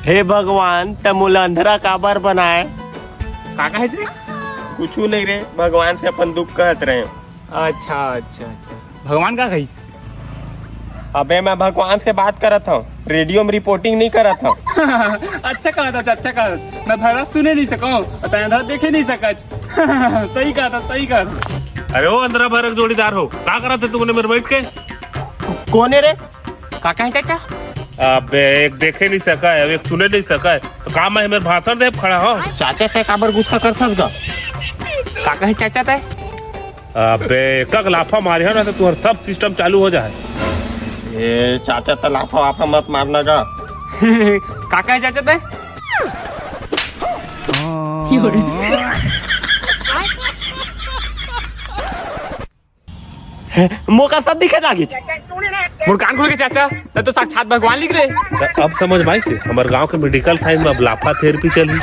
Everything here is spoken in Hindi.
हे भगवान तमुल अंधरा काबर बनाए। काका है रे? कुछ नहीं रे, भगवान से अपन दुख कहत रहे। अच्छा अच्छा अच्छा, भगवान का कही? अबे मैं भगवान से बात करत हूँ, रेडियो में रिपोर्टिंग नहीं करत हूँ। अच्छा कहा था, अच्छा कहा था। मैं भैरव सुने नहीं सकूं, अंधरा देखे नहीं सकच। सही कहा था, सही कहा था। अरे ओ अंदर भरक जोड़ीदार हो, क्या करा थे तुमने मेरे बैठ के? कौन है रे? काका है चाचा? अबे एक देखे नहीं सका है, एक सुने नहीं सका है, तो काम है मेरे भाषण दे खड़ा हो। चाचा ते काबर गुस्सा कर सकता? काका है चाचा ते? अबे कग लाफा मारे हो ना तो तुम्हारा सब सिस्टम चालू हो जाए। ये चाचा तो लाफा वाफा मत मारना का। काका है चाचा ते? मौका सब दिखे लागी। मोर कान खोल के चाचा, तो साक्षात भगवान लिख रहे। अब समझ भाई से हमारे गांव के मेडिकल साइंस में अब लाफा थेरेपी चल रही।